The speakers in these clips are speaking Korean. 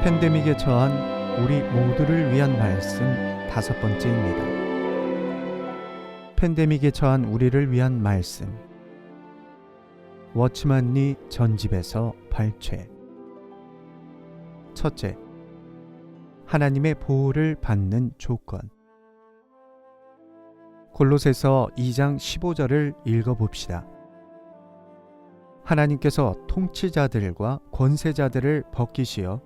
팬데믹에 처한 우리 모두를 위한 말씀 5번째입니다. 팬데믹에 처한 우리를 위한 말씀. 워치만 리 전집에서 발췌. 첫째, 하나님의 보호를 받는 조건. 골로새서 2장 15절을 읽어봅시다. 하나님께서 통치자들과 권세자들을 벗기시어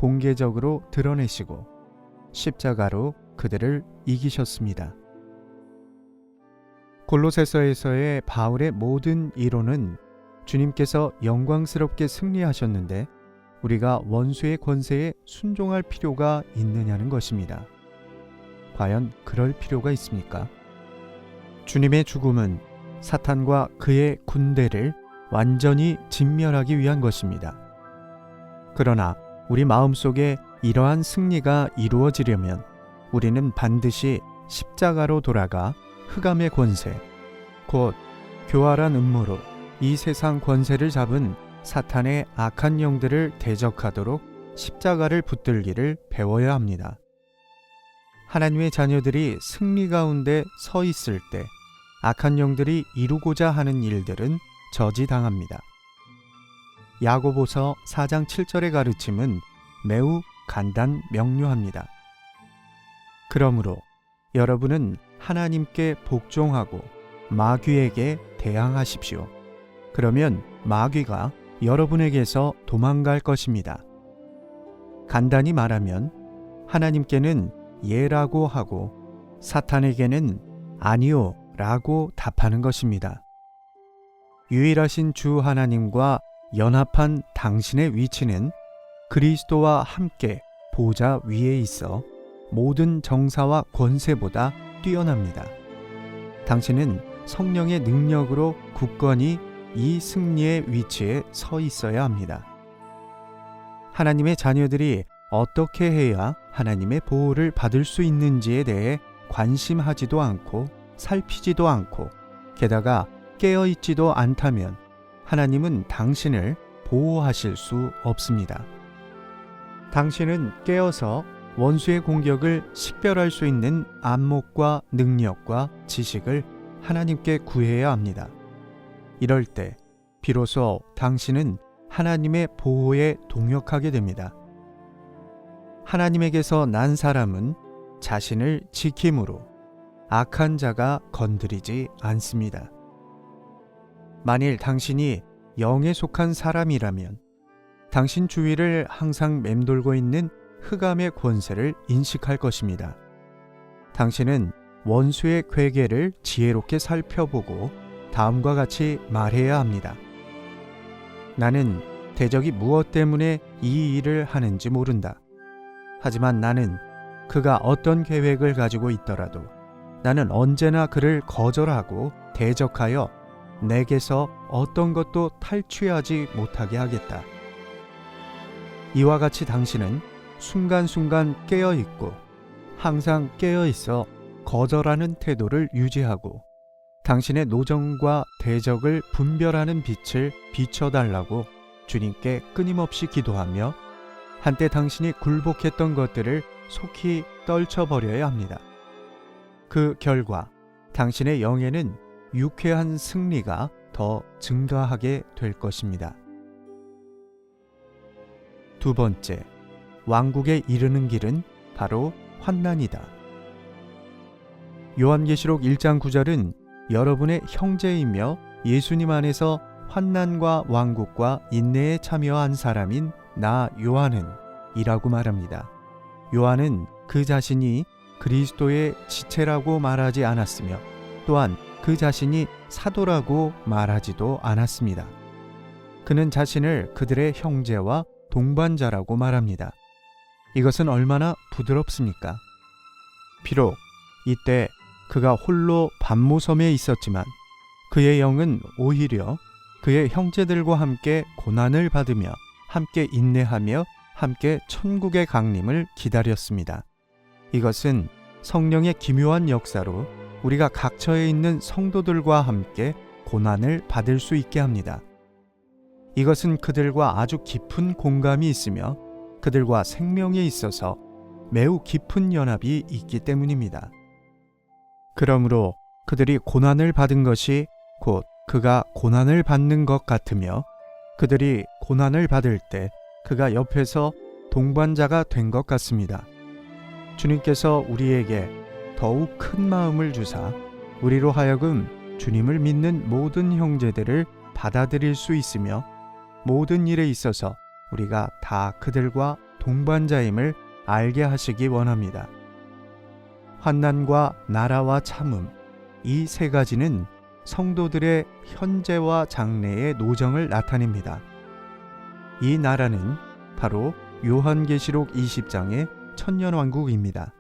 공개적으로 드러내시고 십자가로 그들을 이기셨습니다. 골로새서에서의 바울의 모든 이론은 주님께서 영광스럽게 승리하셨는데 우리가 원수의 권세에 순종할 필요가 있느냐는 것입니다. 과연 그럴 필요가 있습니까? 주님의 죽음은 사탄과 그의 군대를 완전히 진멸하기 위한 것입니다. 그러나 우리 마음속에 이러한 승리가 이루어지려면 우리는 반드시 십자가로 돌아가 흑암의 권세, 곧 교활한 음모로 이 세상 권세를 잡은 사탄의 악한 영들을 대적하도록 십자가를 붙들기를 배워야 합니다. 하나님의 자녀들이 승리 가운데 서 있을 때 악한 영들이 이루고자 하는 일들은 저지당합니다. 야고보서 4장 7절의 가르침은 매우 간단 명료합니다. 그러므로 여러분은 하나님께 복종하고 마귀에게 대항하십시오. 그러면 마귀가 여러분에게서 도망갈 것입니다. 간단히 말하면 하나님께는 예라고 하고 사탄에게는 아니요 라고 답하는 것입니다. 유일하신 주 하나님과 연합한 당신의 위치는 그리스도와 함께 보좌 위에 있어 모든 정사와 권세보다 뛰어납니다. 당신은 성령의 능력으로 굳건히 이 승리의 위치에 서 있어야 합니다. 하나님의 자녀들이 어떻게 해야 하나님의 보호를 받을 수 있는지에 대해 관심하지도 않고 살피지도 않고 게다가 깨어있지도 않다면 하나님은 당신을 보호하실 수 없습니다. 당신은 깨어서 원수의 공격을 식별할 수 있는 안목과 능력과 지식을 하나님께 구해야 합니다. 이럴 때 비로소 당신은 하나님의 보호에 동역하게 됩니다. 하나님에게서 난 사람은 자신을 지킴으로 악한 자가 건드리지 않습니다. 만일 당신이 영에 속한 사람이라면 당신 주위를 항상 맴돌고 있는 흑암의 권세를 인식할 것입니다. 당신은 원수의 괴계를 지혜롭게 살펴보고 다음과 같이 말해야 합니다. 나는 대적이 무엇 때문에 이 일을 하는지 모른다. 하지만 나는 그가 어떤 계획을 가지고 있더라도 나는 언제나 그를 거절하고 대적하여 내게서 어떤 것도 탈취하지 못하게 하겠다. 이와 같이 당신은 순간순간 깨어있고 항상 깨어있어 거절하는 태도를 유지하고 당신의 노정과 대적을 분별하는 빛을 비춰달라고 주님께 끊임없이 기도하며 한때 당신이 굴복했던 것들을 속히 떨쳐버려야 합니다. 그 결과 당신의 영에는 유쾌한 승리가 더 증가하게 될 것입니다. 두 번째, 왕국에 이르는 길은 바로 환난이다. 요한계시록 1장 9절은 여러분의 형제이며 예수님 안에서 환난과 왕국과 인내에 참여한 사람인 나 요한은 이라고 말합니다. 요한은 그 자신이 그리스도의 지체라고 말하지 않았으며 또한 그 자신이 사도라고 말하지도 않았습니다. 그는 자신을 그들의 형제와 동반자라고 말합니다. 이것은 얼마나 부드럽습니까? 비록 이때 그가 홀로 반모섬에 있었지만 그의 영은 오히려 그의 형제들과 함께 고난을 받으며 함께 인내하며 함께 천국의 강림을 기다렸습니다. 이것은 성령의 기묘한 역사로 우리가 각처에 있는 성도들과 함께 고난을 받을 수 있게 합니다. 이것은 그들과 아주 깊은 공감이 있으며 그들과 생명에 있어서 매우 깊은 연합이 있기 때문입니다. 그러므로 그들이 고난을 받은 것이 곧 그가 고난을 받는 것 같으며 그들이 고난을 받을 때 그가 옆에서 동반자가 된 것 같습니다. 주님께서 우리에게 더욱 큰 마음을 주사 우리로 하여금 주님을 믿는 모든 형제들을 받아들일 수 있으며 모든 일에 있어서 우리가 다 그들과 동반자임을 알게 하시기 원합니다. 환난과 나라와 참음, 이 세 가지는 성도들의 현재와 장래의 노정을 나타냅니다. 이 나라는 바로 요한계시록 20장의 천년왕국입니다.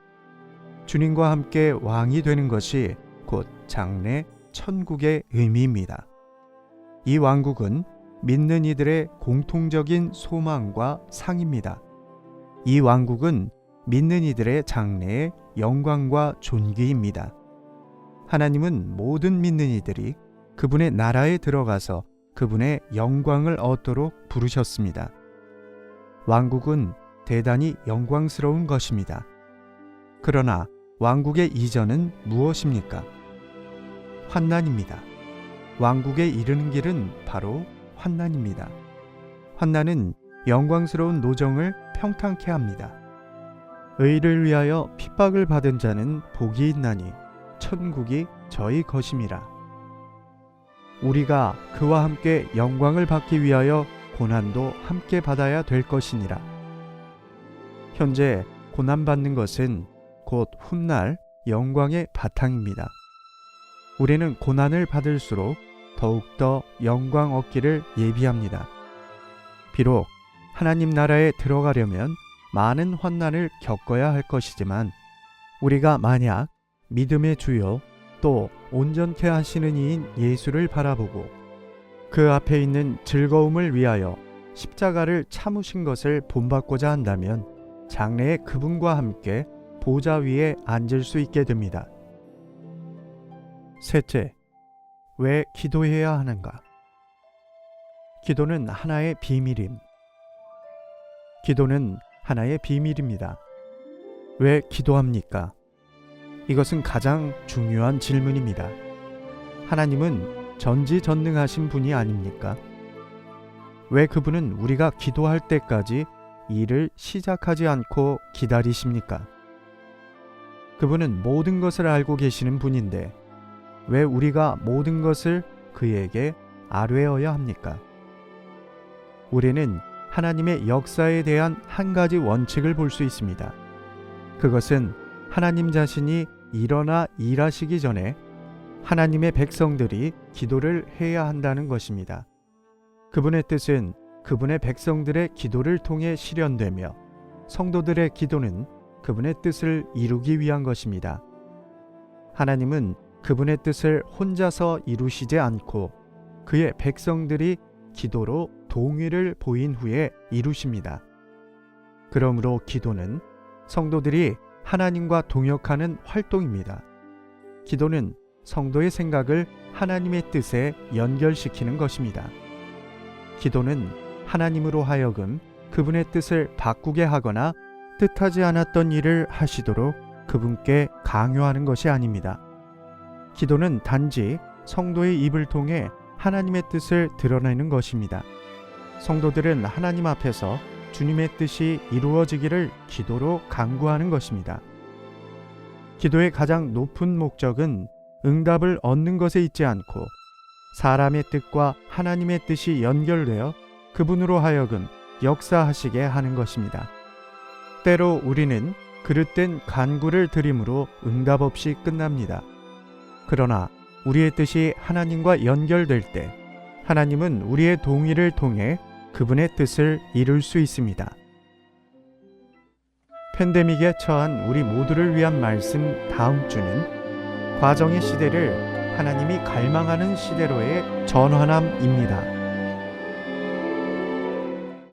주님과 함께 왕이 되는 것이 곧 장래 천국의 의미입니다. 이 왕국은 믿는 이들의 공통적인 소망과 상입니다. 이 왕국은 믿는 이들의 장래의 영광과 존귀입니다. 하나님은 모든 믿는 이들이 그분의 나라에 들어가서 그분의 영광을 얻도록 부르셨습니다. 왕국은 대단히 영광스러운 것입니다. 그러나 왕국의 이전은 무엇입니까? 환난입니다. 왕국에 이르는 길은 바로 환난입니다. 환난은 영광스러운 노정을 평탄케 합니다. 의를 위하여 핍박을 받은 자는 복이 있나니 천국이 저희 것임이라. 우리가 그와 함께 영광을 받기 위하여 고난도 함께 받아야 될 것이니라. 현재 고난받는 것은 곧 훗날 영광의 바탕입니다. 우리는 고난을 받을수록 더욱더 영광 얻기를 예비합니다. 비록 하나님 나라에 들어가려면 많은 환난을 겪어야 할 것이지만 우리가 만약 믿음의 주요 또 온전케 하시는 이인 예수를 바라보고 그 앞에 있는 즐거움을 위하여 십자가를 참으신 것을 본받고자 한다면 장래에 그분과 함께 보좌 위에 앉을 수 있게 됩니다. 셋째, 왜 기도해야 하는가? 기도는 하나의 비밀임. 기도는 하나의 비밀입니다. 왜 기도합니까? 이것은 가장 중요한 질문입니다. 하나님은 전지전능하신 분이 아닙니까? 왜 그분은 우리가 기도할 때까지 일을 시작하지 않고 기다리십니까? 그분은 모든 것을 알고 계시는 분인데 왜 우리가 모든 것을 그에게 아뢰어야 합니까? 우리는 하나님의 역사에 대한 한 가지 원칙을 볼 수 있습니다. 그것은 하나님 자신이 일어나 일하시기 전에 하나님의 백성들이 기도를 해야 한다는 것입니다. 그분의 뜻은 그분의 백성들의 기도를 통해 실현되며 성도들의 기도는 그분의 뜻을 이루기 위한 것입니다. 하나님은 그분의 뜻을 혼자서 이루시지 않고 그의 백성들이 기도로 동의를 보인 후에 이루십니다. 그러므로 기도는 성도들이 하나님과 동역하는 활동입니다. 기도는 성도의 생각을 하나님의 뜻에 연결시키는 것입니다. 기도는 하나님으로 하여금 그분의 뜻을 바꾸게 하거나 뜻하지 않았던 일을 하시도록 그분께 강요하는 것이 아닙니다. 기도는 단지 성도의 입을 통해 하나님의 뜻을 드러내는 것입니다. 성도들은 하나님 앞에서 주님의 뜻이 이루어지기를 기도로 간구하는 것입니다. 기도의 가장 높은 목적은 응답을 얻는 것에 있지 않고 사람의 뜻과 하나님의 뜻이 연결되어 그분으로 하여금 역사하시게 하는 것입니다. 때로 우리는 그릇된 간구를 드림으로 응답 없이 끝납니다. 그러나 우리의 뜻이 하나님과 연결될 때 하나님은 우리의 동의를 통해 그분의 뜻을 이룰 수 있습니다. 팬데믹에 처한 우리 모두를 위한 말씀 다음 주는 과정의 시대를 하나님이 갈망하는 시대로의 전환함입니다.